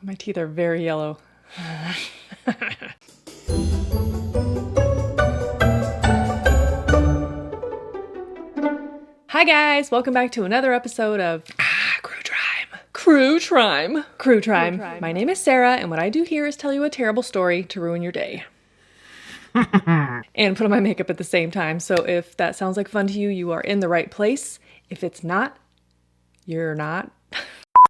My teeth are very yellow. Hi guys, welcome back to another episode of Crue Trime. Crue Trime. Crue Trime. My name is Sarah, and what I do here is tell you a terrible story to ruin your day. And put on my makeup at the same time, so if that sounds like fun to you, you are in the right place. If it's not, you're not.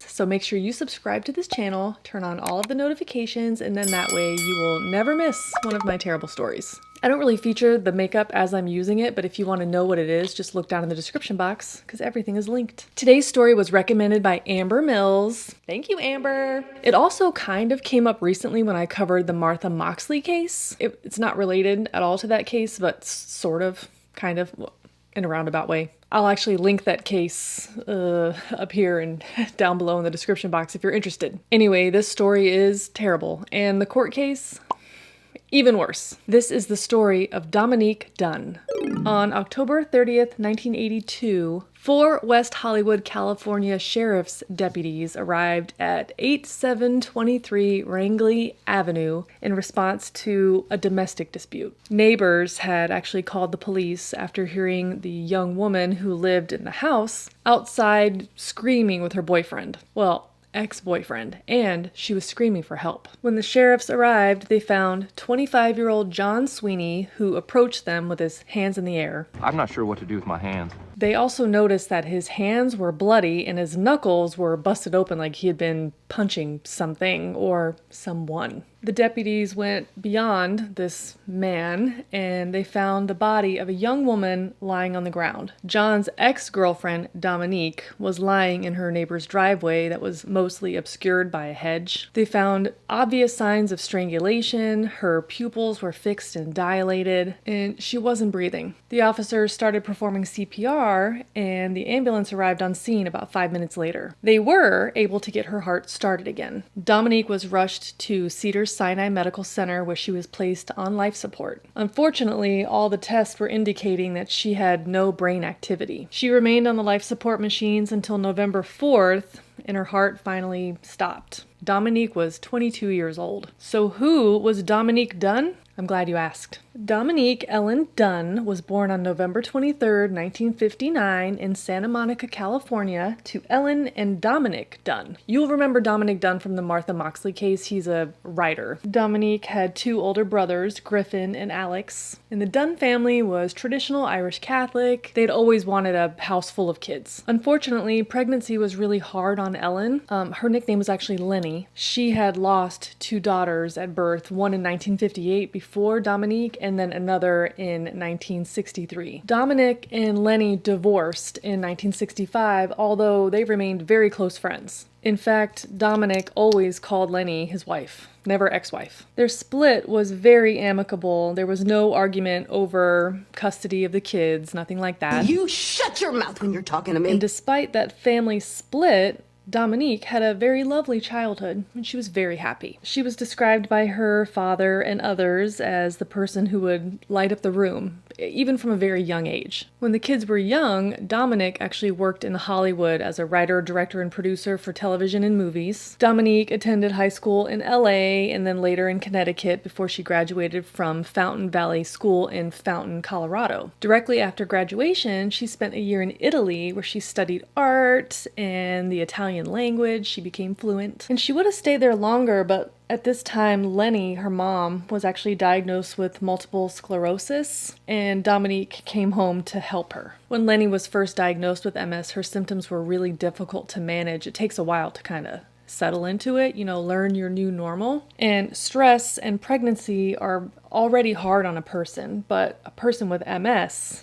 So make sure you subscribe to this channel, turn on all of the notifications, and then that way you will never miss one of my terrible stories. I don't really feature the makeup as I'm using it, but if you want to know what it is, just look down in the description box because everything is linked. Today's story was recommended by Amber Mills. Thank you, Amber. It also kind of came up recently when I covered the Martha Moxley case. It's not related at all to that case, but sort of, kind of, in a roundabout way. I'll actually link that case up here and down below in the description box if you're interested. Anyway, this story is terrible, and the court case, even worse. This is the story of Dominique Dunne. On October 30th, 1982, 4 West Hollywood, California sheriff's deputies arrived at 8723 Wrangley Avenue in response to a domestic dispute. Neighbors had actually called the police after hearing the young woman who lived in the house outside screaming with her boyfriend. Well, ex-boyfriend, and she was screaming for help. When the sheriffs arrived, they found 25-year-old John Sweeney, who approached them with his hands in the air. I'm not sure what to do with my hands. They also noticed that his hands were bloody and his knuckles were busted open like he had been punching something or someone. The deputies went beyond this man and they found the body of a young woman lying on the ground. John's ex-girlfriend, Dominique, was lying in her neighbor's driveway that was mostly obscured by a hedge. They found obvious signs of strangulation, her pupils were fixed and dilated, and she wasn't breathing. The officers started performing CPR and the ambulance arrived on scene about 5 minutes later. They were able to get her heart started again. Dominique was rushed to Cedars-Sinai Medical Center where she was placed on life support. Unfortunately, all the tests were indicating that she had no brain activity. She remained on the life support machines until November 4th, and her heart finally stopped. Dominique was 22 years old. So who was Dominique Dunne? I'm glad you asked. Dominique Ellen Dunne was born on November 23rd, 1959 in Santa Monica, California to Ellen and Dominic Dunne. You'll remember Dominic Dunne from the Martha Moxley case. He's a writer. Dominique had 2 older brothers, Griffin and Alex. And the Dunne family was traditional Irish Catholic. They'd always wanted a house full of kids. Unfortunately, pregnancy was really hard on Ellen. Her nickname was actually Lenny. She had lost 2 daughters at birth, one in 1958 before Dominique, and then another in 1963. Dominic and Lenny divorced in 1965, although they remained very close friends. In fact, Dominic always called Lenny his wife, never ex-wife. Their split was very amicable. There was no argument over custody of the kids, nothing like that. You shut your mouth when you're talking to me. And despite that family split, Dominique had a very lovely childhood, and she was very happy. She was described by her father and others as the person who would light up the room, even from a very young age. When the kids were young, Dominic actually worked in Hollywood as a writer, director, and producer for television and movies. Dominique attended high school in LA and then later in Connecticut before she graduated from Fountain Valley School in Fountain, Colorado. Directly after graduation, she spent a year in Italy where she studied art and the Italian language. She became fluent. And she would have stayed there longer, but at this time, Lenny, her mom, was actually diagnosed with multiple sclerosis, and Dominique came home to help her. When Lenny was first diagnosed with MS, her symptoms were really difficult to manage. It takes a while to kind of settle into it, learn your new normal. And stress and pregnancy are already hard on a person, but a person with MS,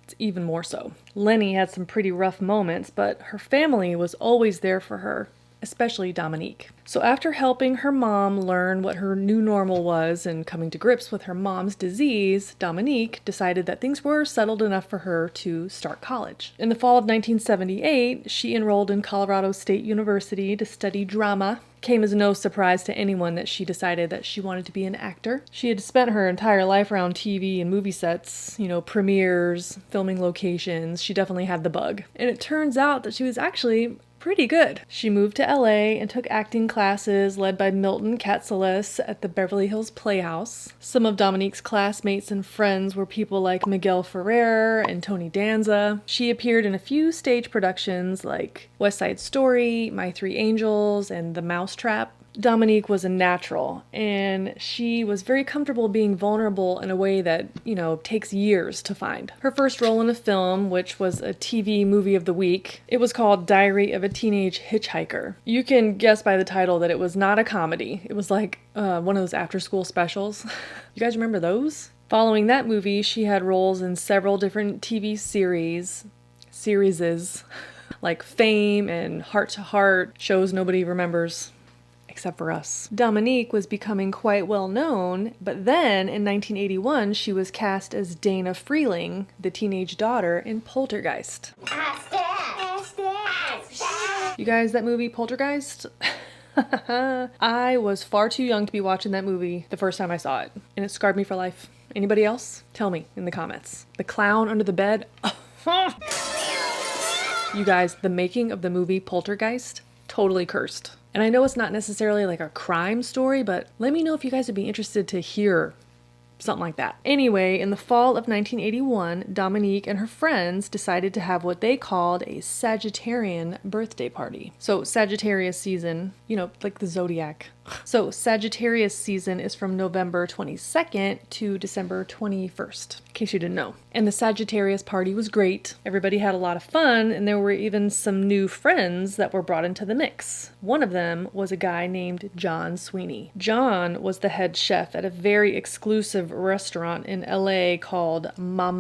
it's even more so. Lenny had some pretty rough moments, but her family was always there for her, especially Dominique. So after helping her mom learn what her new normal was and coming to grips with her mom's disease, Dominique decided that things were settled enough for her to start college. In the fall of 1978, she enrolled in Colorado State University to study drama. Came as no surprise to anyone that she decided that she wanted to be an actor. She had spent her entire life around TV and movie sets, premieres, filming locations. She definitely had the bug. And it turns out that she was actually pretty good. She moved to LA and took acting classes led by Milton Katseles at the Beverly Hills Playhouse. Some of Dominique's classmates and friends were people like Miguel Ferrer and Tony Danza. She appeared in a few stage productions like West Side Story, My Three Angels, and The Mousetrap. Dominique was a natural, and she was very comfortable being vulnerable in a way that, takes years to find. Her first role in a film, which was a TV movie of the week, it was called Diary of a Teenage Hitchhiker. You can guess by the title that it was not a comedy. It was like one of those after-school specials. You guys remember those? Following that movie, she had roles in several different TV series, like Fame and Heart to Heart, shows nobody remembers. Except for us. Dominique was becoming quite well known, but then in 1981 she was cast as Dana Freeling, the teenage daughter in Poltergeist. You guys, that movie Poltergeist? I was far too young to be watching that movie the first time I saw it, and it scarred me for life. Anybody else? Tell me in the comments. The clown under the bed? You guys, the making of the movie Poltergeist? Totally cursed. And I know it's not necessarily like a crime story, but let me know if you guys would be interested to hear something like that. Anyway, in the fall of 1981, Dominique and her friends decided to have what they called a Sagittarian birthday party. So Sagittarius season, like the zodiac. So Sagittarius season is from November 22nd to December 21st, in case you didn't know. And the Sagittarius party was great. Everybody had a lot of fun, and there were even some new friends that were brought into the mix. One of them was a guy named John Sweeney. John was the head chef at a very exclusive restaurant in LA called Ma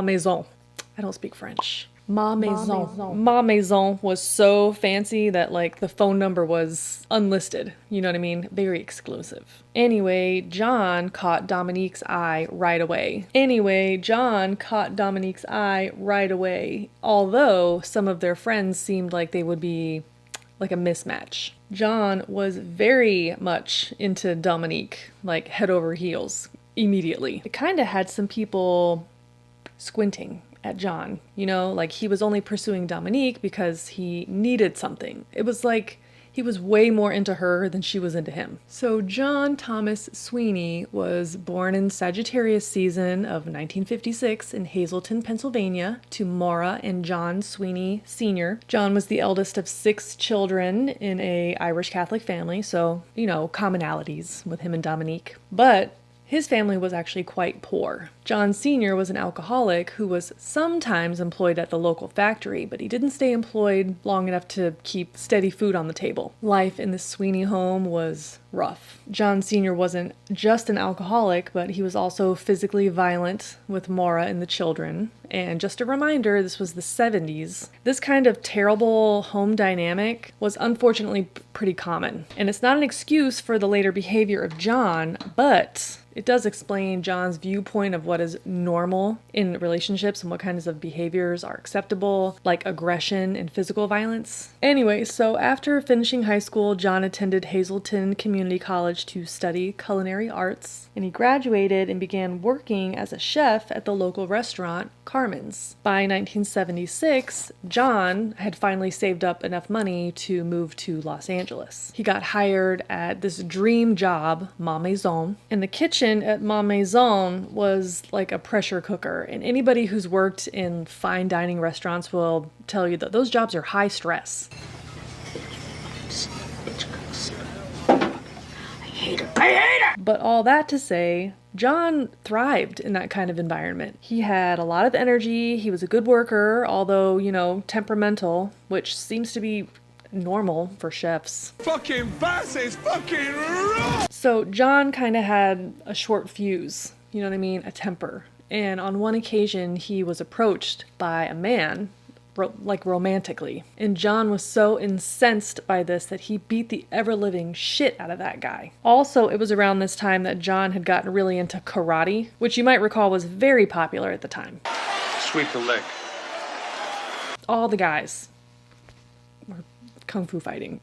Maison. I don't speak French. Ma Maison. Ma Maison was so fancy that the phone number was unlisted. You know what I mean? Very exclusive. Anyway, John caught Dominique's eye right away. Although some of their friends seemed like they would be like a mismatch. John was very much into Dominique, like head over heels, immediately. It kind of had some people squinting at John, he was only pursuing Dominique because he needed something. It was like he was way more into her than she was into him. So John Thomas Sweeney was born in Sagittarius season of 1956 in Hazleton, Pennsylvania, to Maura and John Sweeney Sr. John was the eldest of 6 children in a Irish Catholic family, so, commonalities with him and Dominique. But his family was actually quite poor. John Sr. was an alcoholic who was sometimes employed at the local factory, but he didn't stay employed long enough to keep steady food on the table. Life in the Sweeney home was rough. John Sr. wasn't just an alcoholic, but he was also physically violent with Maura and the children. And just a reminder, this was the 70s. This kind of terrible home dynamic was unfortunately pretty common. And it's not an excuse for the later behavior of John, but it does explain John's viewpoint of what is normal in relationships and what kinds of behaviors are acceptable, like aggression and physical violence. Anyway, so after finishing high school, John attended Hazleton Community College to study culinary arts, and he graduated and began working as a chef at the local restaurant, Carmen's. By 1976, John had finally saved up enough money to move to Los Angeles. He got hired at this dream job, Ma Maison, and the kitchen at Ma Maison was like a pressure cooker, and anybody who's worked in fine dining restaurants will tell you that those jobs are high stress. I hate her. But all that to say, John thrived in that kind of environment. He had a lot of energy, he was a good worker, although, temperamental, which seems to be normal for chefs. Fucking boss is fucking raw! So John kind of had a short fuse, you know what I mean? A temper. And on one occasion, he was approached by a man, romantically. And John was so incensed by this that he beat the ever-living shit out of that guy. Also, it was around this time that John had gotten really into karate, which you might recall was very popular at the time. Sweep the leg. All the guys were kung fu fighting.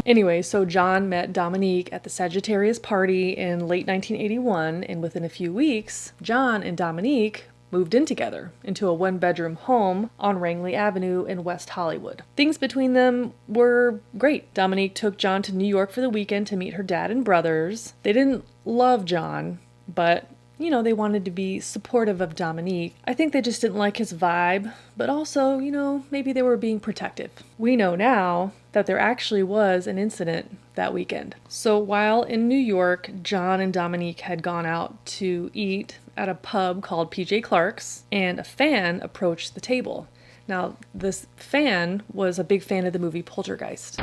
Anyway, so John met Dominique at the Sagittarius party in late 1981, and within a few weeks, John and Dominique moved in together into a one-bedroom home on Rangeley Avenue in West Hollywood. Things between them were great. Dominique took John to New York for the weekend to meet her dad and brothers. They didn't love John, but they wanted to be supportive of Dominique. I think they just didn't like his vibe, but also, maybe they were being protective. We know now that there actually was an incident that weekend. So while in New York, John and Dominique had gone out to eat at a pub called PJ Clark's, and a fan approached the table. Now, this fan was a big fan of the movie Poltergeist.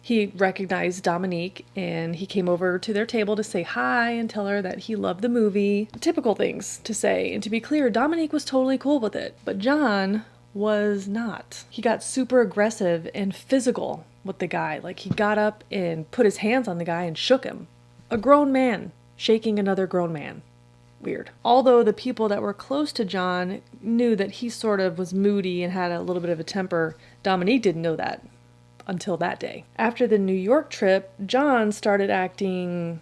He recognized Dominique, and he came over to their table to say hi and tell her that he loved the movie. Typical things to say. And to be clear, Dominique was totally cool with it. But John was not. He got super aggressive and physical with the guy. Like, he got up and put his hands on the guy and shook him. A grown man shaking another grown man. Weird. Although the people that were close to John knew that he sort of was moody and had a little bit of a temper, Dominique didn't know that until that day. After the New York trip, John started acting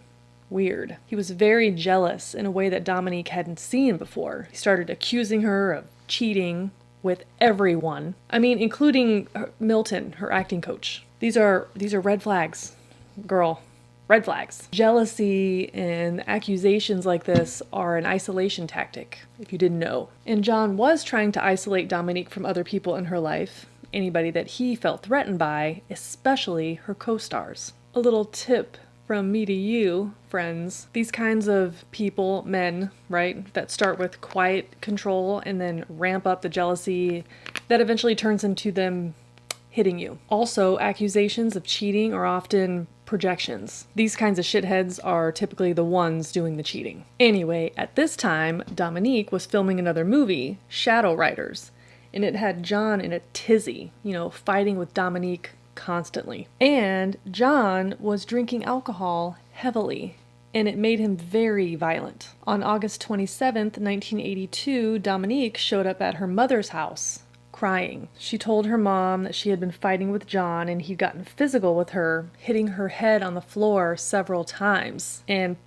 weird. He was very jealous in a way that Dominique hadn't seen before. He started accusing her of cheating with everyone. I mean, including Milton, her acting coach. These are red flags, girl. Red flags. Jealousy and accusations like this are an isolation tactic, if you didn't know. And John was trying to isolate Dominique from other people in her life, anybody that he felt threatened by, especially her co-stars. A little tip from me to you, friends. These kinds of people, men, right, that start with quiet control and then ramp up the jealousy that eventually turns into them hitting you. Also, accusations of cheating are often projections. These kinds of shitheads are typically the ones doing the cheating. Anyway, at this time, Dominique was filming another movie, Shadow Riders, and it had John in a tizzy, fighting with Dominique constantly. And John was drinking alcohol heavily, and it made him very violent. On August 27th, 1982, Dominique showed up at her mother's house, crying. She told her mom that she had been fighting with John and he'd gotten physical with her, hitting her head on the floor several times, and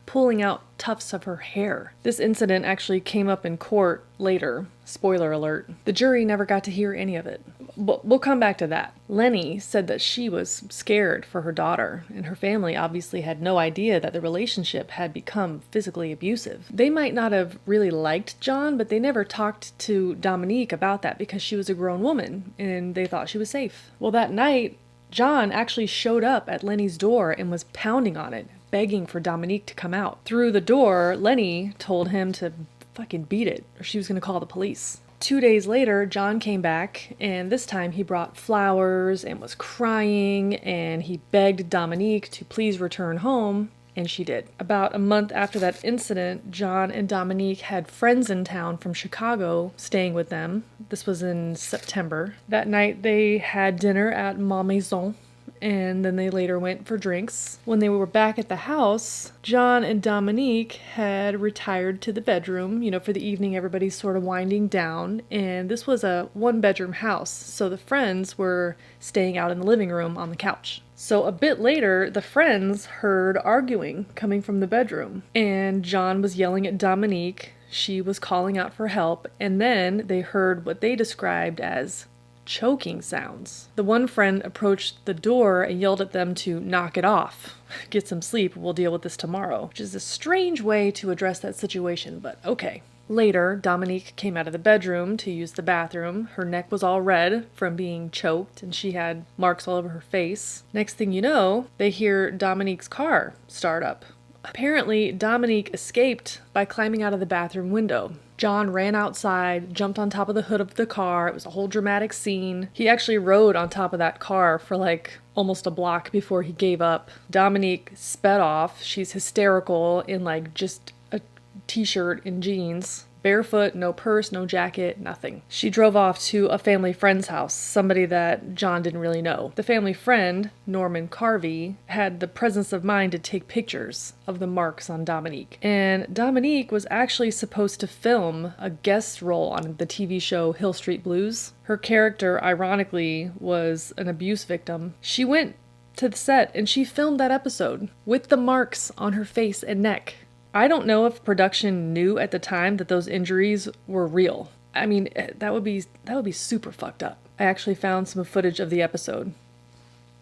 pulling out tufts of her hair. This incident actually came up in court later. Spoiler alert. The jury never got to hear any of it. But we'll come back to that. Lenny said that she was scared for her daughter, and her family obviously had no idea that the relationship had become physically abusive. They might not have really liked John, but they never talked to Dominique about that because she was a grown woman, and they thought she was safe. Well, that night, John actually showed up at Lenny's door and was pounding on it, begging for Dominique to come out. Through the door, Lenny told him to fucking beat it, or she was going to call the police. 2 days later, John came back, and this time he brought flowers and was crying, and he begged Dominique to please return home, and she did. About a month after that incident, John and Dominique had friends in town from Chicago staying with them. This was in September. That night, they had dinner at Ma Maison, and then they later went for drinks. When they were back at the house, John and Dominique had retired to the bedroom. For the evening, everybody's sort of winding down, and this was a one-bedroom house, so the friends were staying out in the living room on the couch. So a bit later, the friends heard arguing coming from the bedroom, and John was yelling at Dominique. She was calling out for help, and then they heard what they described as choking sounds. The one friend approached the door and yelled at them to knock it off. Get some sleep, we'll deal with this tomorrow. Which is a strange way to address that situation, but okay. Later, Dominique came out of the bedroom to use the bathroom. Her neck was all red from being choked, and she had marks all over her face. Next thing you know, they hear Dominique's car start up. Apparently, Dominique escaped by climbing out of the bathroom window. John ran outside, jumped on top of the hood of the car. It was a whole dramatic scene. He actually rode on top of that car for almost a block before he gave up. Dominique sped off. She's hysterical in just a t-shirt and jeans. Barefoot, no purse, no jacket, nothing. She drove off to a family friend's house, somebody that John didn't really know. The family friend, Norman Carvey, had the presence of mind to take pictures of the marks on Dominique. And Dominique was actually supposed to film a guest role on the TV show Hill Street Blues. Her character, ironically, was an abuse victim. She went to the set and she filmed that episode with the marks on her face and neck. I don't know if production knew at the time that those injuries were real. I mean, that would be super fucked up. I actually found some footage of the episode.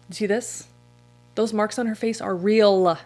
You see this? Those marks on her face are real.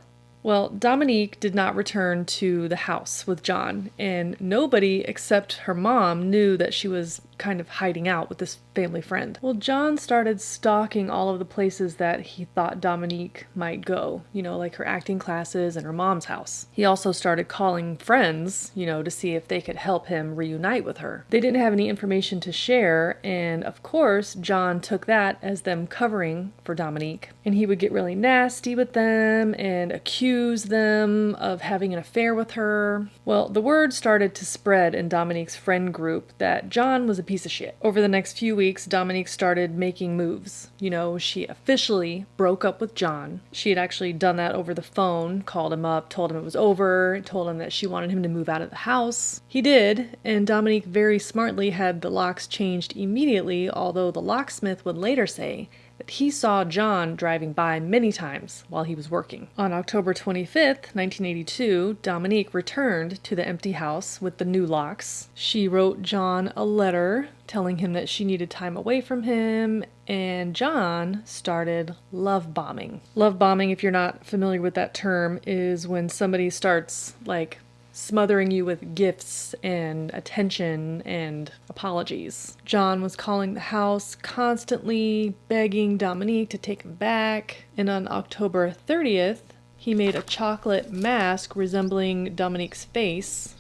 Well, Dominique did not return to the house with John, and nobody except her mom knew that she was kind of hiding out with this family friend. Well, John started stalking all of the places that he thought Dominique might go, like her acting classes and her mom's house. He also started calling friends, to see if they could help him reunite with her. They didn't have any information to share, and of course, John took that as them covering for Dominique, and he would get really nasty with them and accuse them of having an affair with her. Well, the word started to spread in Dominique's friend group that John was a piece of shit. Over the next few weeks, Dominique started making moves. She officially broke up with John. She had actually done that over the phone, called him up, told him it was over, told him that she wanted him to move out of the house. He did, and Dominique very smartly had the locks changed immediately, although the locksmith would later say that he saw John driving by many times while he was working. On October 25th, 1982, Dominique returned to the empty house with the new locks. She wrote John a letter telling him that she needed time away from him, and John started love bombing. Love bombing, if you're not familiar with that term, is when somebody starts smothering you with gifts and attention and apologies. John was calling the house constantly, begging Dominique to take him back. And on October 30th, he made a chocolate mask resembling Dominique's face.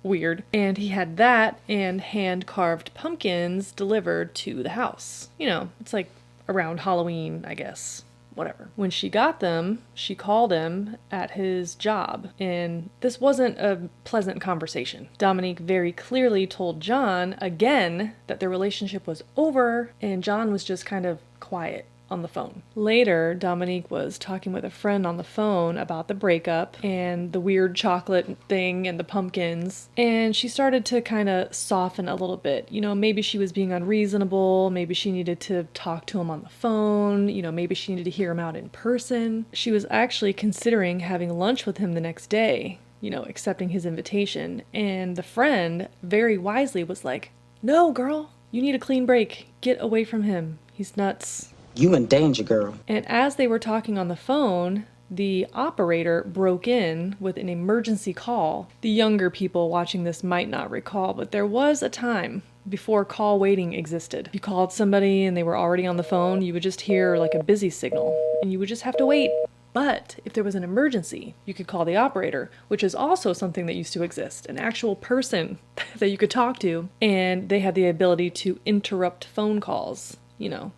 Weird. And he had that and hand-carved pumpkins delivered to the house. It's like around Halloween, I guess. Whatever. When she got them, she called him at his job, and this wasn't a pleasant conversation. Dominique very clearly told John again that their relationship was over, and John was just kind of quiet on the phone. Later, Dominique was talking with a friend on the phone about the breakup and the weird chocolate thing and the pumpkins, and she started to kind of soften a little bit. Maybe she was being unreasonable, maybe she needed to talk to him on the phone, maybe she needed to hear him out in person. She was actually considering having lunch with him the next day, accepting his invitation, and the friend very wisely was like, "No, girl, you need a clean break. Get away from him. He's nuts. You in danger, girl." And as they were talking on the phone, the operator broke in with an emergency call. The younger people watching this might not recall, but there was a time before call waiting existed. If you called somebody and they were already on the phone, you would just hear a busy signal, and you would just have to wait. But if there was an emergency, you could call the operator, which is also something that used to exist, an actual person that you could talk to, and they had the ability to interrupt phone calls.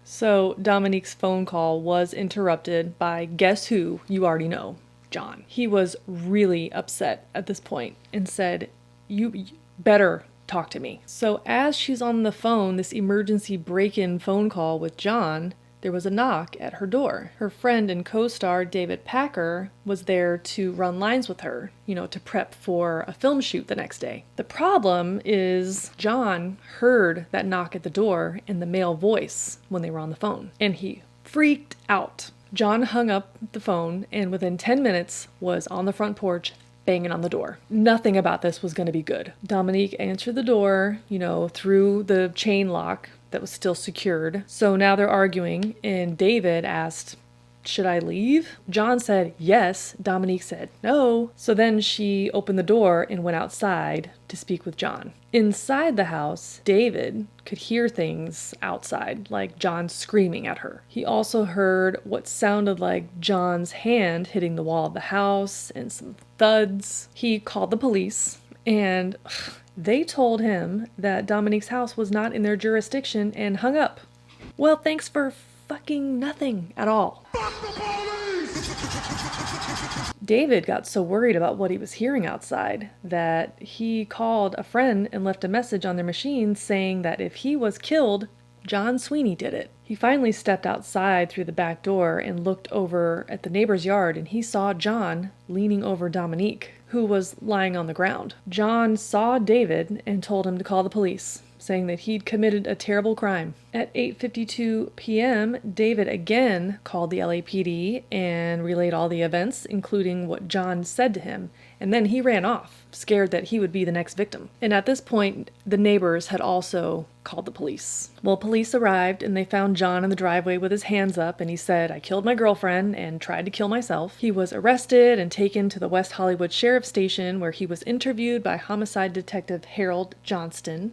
So Dominique's phone call was interrupted by guess who? You already know, John. He was really upset at this point and said, you better talk to me. So as she's on the phone, this emergency break-in phone call with John, there was a knock at her door. Her friend and co-star David Packer was there to run lines with her, to prep for a film shoot the next day. The problem is John heard that knock at the door in the male voice when they were on the phone, and he freaked out. John hung up the phone and within 10 minutes was on the front porch banging on the door. Nothing about this was going to be good. Dominique answered the door, through the chain lock that was still secured. So now they're arguing, and David asked, "Should I leave?" John said yes. Dominique said no. So then she opened the door and went outside to speak with John. Inside the house, David could hear things outside, like John screaming at her. He also heard what sounded like John's hand hitting the wall of the house and some thuds. He called the police, and they told him that Dominique's house was not in their jurisdiction and hung up. Well, thanks for fucking nothing at all. David got so worried about what he was hearing outside that he called a friend and left a message on their machine saying that if he was killed, John Sweeney did it. He finally stepped outside through the back door and looked over at the neighbor's yard, and he saw John leaning over Dominique, who was lying on the ground. John saw David and told him to call the police, saying that he'd committed a terrible crime. At 8:52 p.m., David again called the LAPD and relayed all the events, including what John said to him, and then he ran off, scared that he would be the next victim. And at this point, the neighbors had also called the police. Well, police arrived and they found John in the driveway with his hands up, and he said, "I killed my girlfriend and tried to kill myself." He was arrested and taken to the West Hollywood Sheriff's Station, where he was interviewed by homicide detective Harold Johnson.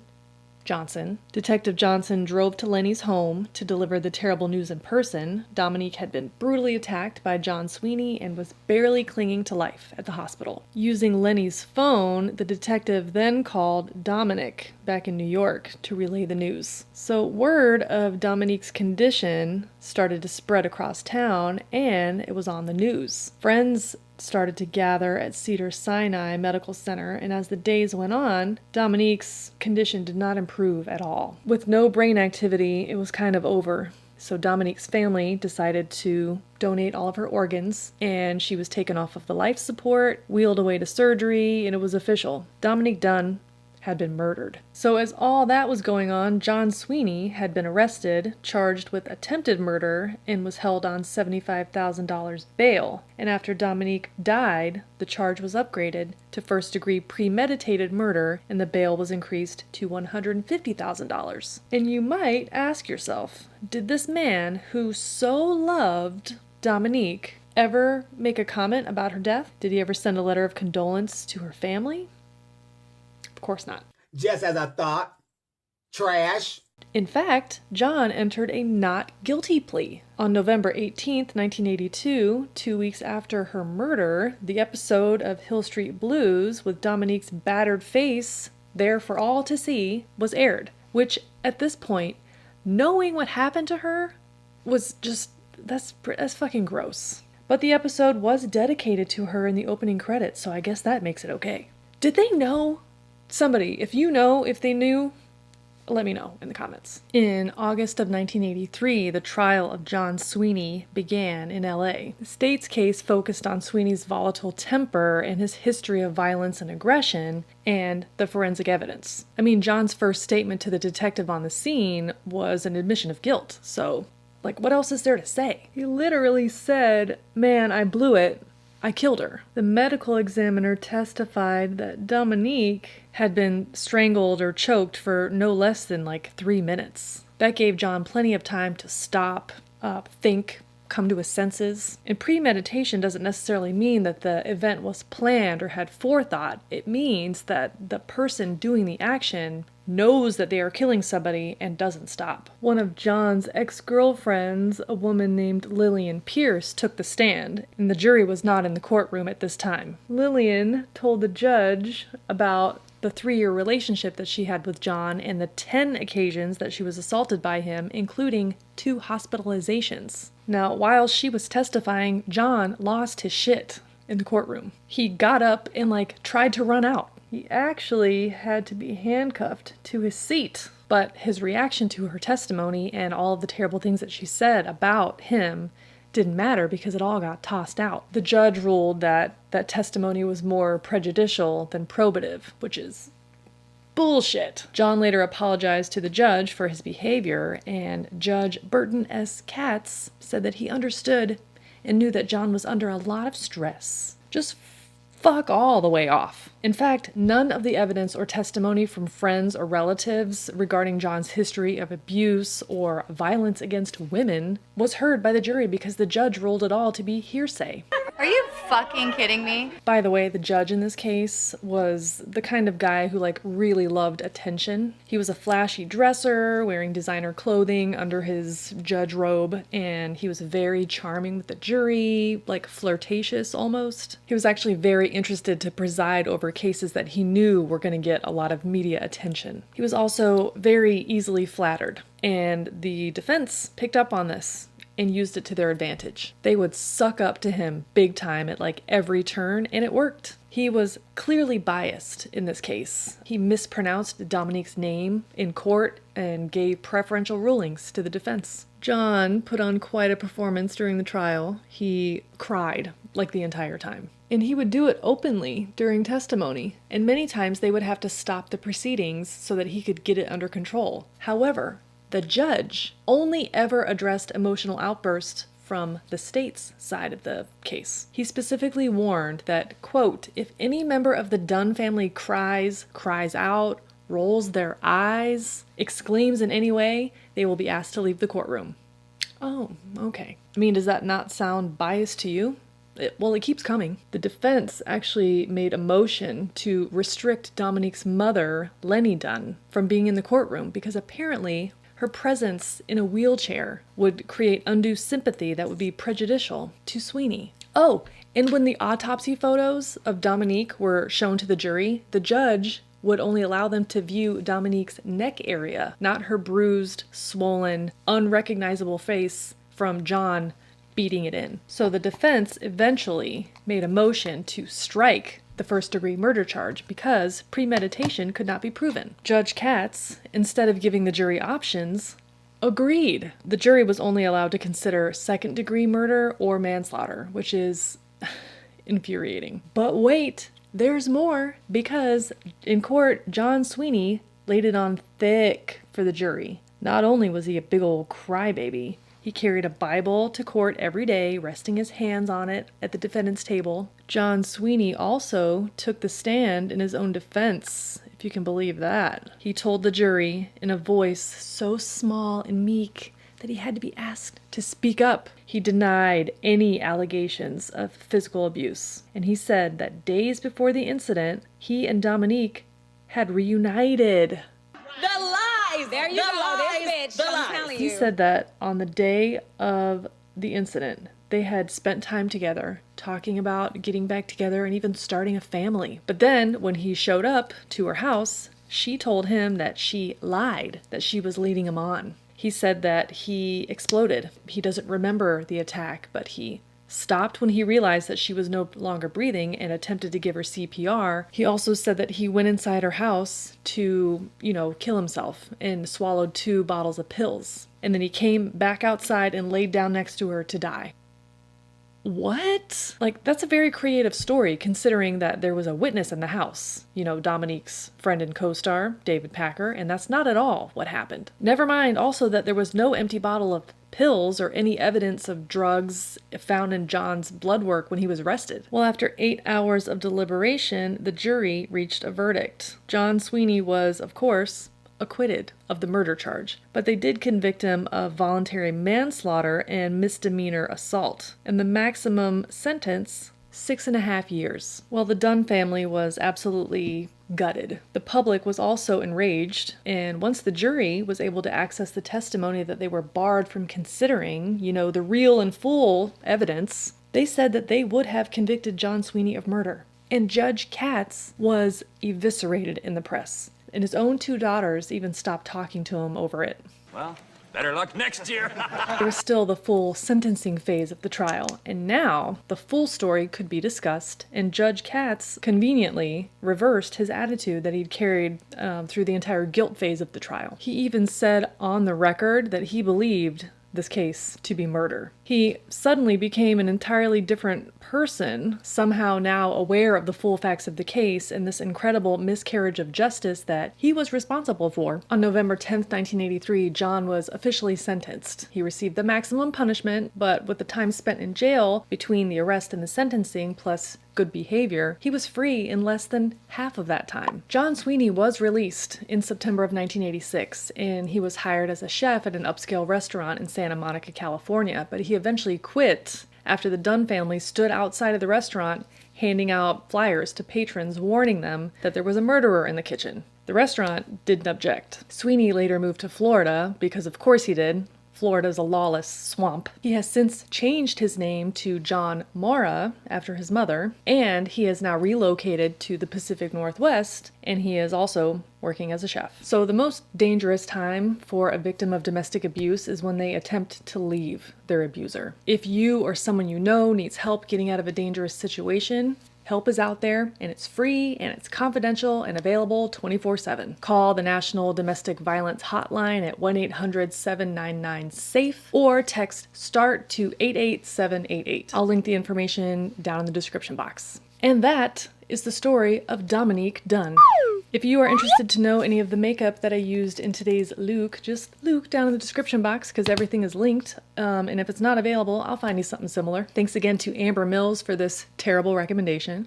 Detective Johnson drove to Lenny's home to deliver the terrible news in person. Dominique had been brutally attacked by John Sweeney and was barely clinging to life at the hospital. Using Lenny's phone, the detective then called Dominic back in New York to relay the news. So word of Dominique's condition started to spread across town, and it was on the news. Friends started to gather at Cedars-Sinai Medical Center, and as the days went on, Dominique's condition did not improve at all. With no brain activity, it was kind of over. So Dominique's family decided to donate all of her organs, and she was taken off of the life support, wheeled away to surgery, and it was official. Dominique Dunne had been murdered. So as all that was going on, John Sweeney had been arrested, charged with attempted murder, and was held on $75,000 bail. And after Dominique died, the charge was upgraded to first-degree premeditated murder, and the bail was increased to $150,000. And you might ask yourself, did this man who so loved Dominique ever make a comment about her death? Did he ever send a letter of condolence to her family? Of course not. Just as I thought. Trash. In fact, John entered a not guilty plea. On November 18th, 1982, 2 weeks after her murder, the episode of Hill Street Blues with Dominique's battered face there for all to see was aired, which at this point, knowing what happened to her was just, that's fucking gross. But the episode was dedicated to her in the opening credits, so I guess that makes it okay. Did they know? Somebody, if you know, if they knew, let me know in the comments. In August of 1983, the trial of John Sweeney began in LA. The state's case focused on Sweeney's volatile temper and his history of violence and aggression and the forensic evidence. I mean, John's first statement to the detective on the scene was an admission of guilt, so, what else is there to say? He literally said, "Man, I blew it. I killed her." The medical examiner testified that Dominique had been strangled or choked for no less than 3 minutes. That gave John plenty of time to stop, think, come to his senses. And premeditation doesn't necessarily mean that the event was planned or had forethought. It means that the person doing the action knows that they are killing somebody and doesn't stop. One of John's ex-girlfriends, a woman named Lillian Pierce, took the stand, and the jury was not in the courtroom at this time. Lillian told the judge about the 3-year relationship that she had with John and the 10 occasions that she was assaulted by him, including 2 hospitalizations. Now, while she was testifying, John lost his shit in the courtroom. He got up and tried to run out. He actually had to be handcuffed to his seat. But his reaction to her testimony and all of the terrible things that she said about him didn't matter because it all got tossed out. The judge ruled that that testimony was more prejudicial than probative, which is bullshit. John later apologized to the judge for his behavior, and Judge Burton S. Katz said that he understood and knew that John was under a lot of stress. Just fuck all the way off. In fact, none of the evidence or testimony from friends or relatives regarding John's history of abuse or violence against women was heard by the jury because the judge ruled it all to be hearsay. Are you fucking kidding me? By the way, the judge in this case was the kind of guy who really loved attention. He was a flashy dresser, wearing designer clothing under his judge robe, and he was very charming with the jury, flirtatious almost. He was actually very interested to preside over cases that he knew were going to get a lot of media attention. He was also very easily flattered, and the defense picked up on this and used it to their advantage. They would suck up to him big time at every turn, and it worked. He was clearly biased in this case. He mispronounced Dominique's name in court and gave preferential rulings to the defense. John put on quite a performance during the trial. He cried the entire time. And he would do it openly during testimony, and many times they would have to stop the proceedings so that he could get it under control. However, the judge only ever addressed emotional outbursts from the state's side of the case. He specifically warned that, quote, if any member of the Dunne family cries out, rolls their eyes, exclaims in any way, they will be asked to leave the courtroom. Oh, okay. I mean, does that not sound biased to you? It keeps coming. The defense actually made a motion to restrict Dominique's mother, Lenny Dunne, from being in the courtroom because apparently her presence in a wheelchair would create undue sympathy that would be prejudicial to Sweeney. Oh, and when the autopsy photos of Dominique were shown to the jury, the judge would only allow them to view Dominique's neck area, not her bruised, swollen, unrecognizable face from John beating it in. So the defense eventually made a motion to strike the first-degree murder charge because premeditation could not be proven. Judge Katz, instead of giving the jury options, agreed. The jury was only allowed to consider second-degree murder or manslaughter, which is infuriating. But wait, there's more, because in court, John Sweeney laid it on thick for the jury. Not only was he a big old crybaby, he carried a Bible to court every day, resting his hands on it at the defendant's table. John Sweeney also took the stand in his own defense, if you can believe that. He told the jury in a voice so small and meek that he had to be asked to speak up. He denied any allegations of physical abuse, and he said that days before the incident, he and Dominique had reunited. The lies! There you go, this bitch, I'm telling you. He said that on the day of the incident, they had spent time together, talking about getting back together and even starting a family. But then, when he showed up to her house, she told him that she lied, that she was leading him on. He said that he exploded. He doesn't remember the attack, but he stopped when he realized that she was no longer breathing and attempted to give her CPR. He also said that he went inside her house to, kill himself and swallowed 2 bottles of pills. And then he came back outside and laid down next to her to die. What? That's a very creative story, considering that there was a witness in the house. Dominique's friend and co-star, David Packer, and that's not at all what happened. Never mind also that there was no empty bottle of pills or any evidence of drugs found in John's blood work when he was arrested. Well, after 8 hours of deliberation, the jury reached a verdict. John Sweeney was, of course, acquitted of the murder charge, but they did convict him of voluntary manslaughter and misdemeanor assault. And the maximum sentence, 6.5 years. Well, the Dunne family was absolutely gutted. The public was also enraged, and once the jury was able to access the testimony that they were barred from considering, the real and full evidence, they said that they would have convicted John Sweeney of murder. And Judge Katz was eviscerated in the press, and his own 2 daughters even stopped talking to him over it. Well, better luck next year. There was still the full sentencing phase of the trial, and now the full story could be discussed, and Judge Katz conveniently reversed his attitude that he'd carried through the entire guilt phase of the trial. He even said on the record that he believed this case to be murder. He suddenly became an entirely different person, somehow now aware of the full facts of the case and this incredible miscarriage of justice that he was responsible for. On November 10th, 1983, John was officially sentenced. He received the maximum punishment, but with the time spent in jail between the arrest and the sentencing, plus good behavior, he was free in less than half of that time. John Sweeney was released in September of 1986, and he was hired as a chef at an upscale restaurant in Santa Monica, California, but he eventually quit after the Dunne family stood outside of the restaurant handing out flyers to patrons warning them that there was a murderer in the kitchen. The restaurant didn't object. Sweeney later moved to Florida, because of course he did. Florida's a lawless swamp. He has since changed his name to John Mora after his mother, and he has now relocated to the Pacific Northwest, and he is also working as a chef. So the most dangerous time for a victim of domestic abuse is when they attempt to leave their abuser. If you or someone you know needs help getting out of a dangerous situation, Help is out there, and it's free, and it's confidential, and available 24/7. Call the National Domestic Violence Hotline at 1-800-799-SAFE or text START to 88788. I'll link the information down in the description box. And that is the story of Dominique Dunne. If you are interested to know any of the makeup that I used in today's look, just look down in the description box because everything is linked. And if it's not available, I'll find you something similar. Thanks again to Amber Mills for this terrible recommendation.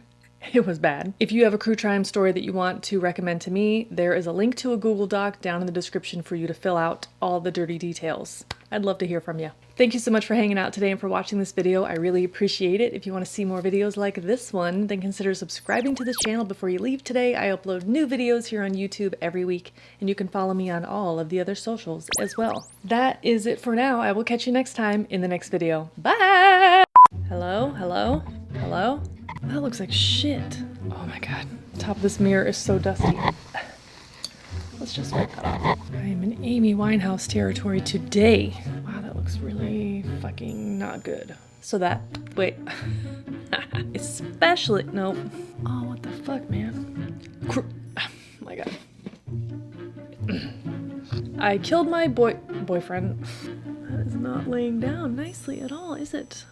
It was bad. If you have a Crue Trime story that you want to recommend to me, there is a link to a Google Doc down in the description for you to fill out all the dirty details. I'd love to hear from you. Thank you so much for hanging out today and for watching this video. I really appreciate it. If you want to see more videos like this one, then consider subscribing to this channel before you leave today. I upload new videos here on YouTube every week, and you can follow me on all of the other socials as well. That is it for now. I will catch you next time in the next video. Bye! Hello? Hello? Hello? That looks like shit. Oh my god. The top of this mirror is so dusty. Let's just wipe that off. I'm in Amy Winehouse territory today. Wow, that looks really fucking not good. So that, wait. Especially, nope. Oh, what the fuck, man? Oh my god. I killed my boyfriend. That is not laying down nicely at all, is it?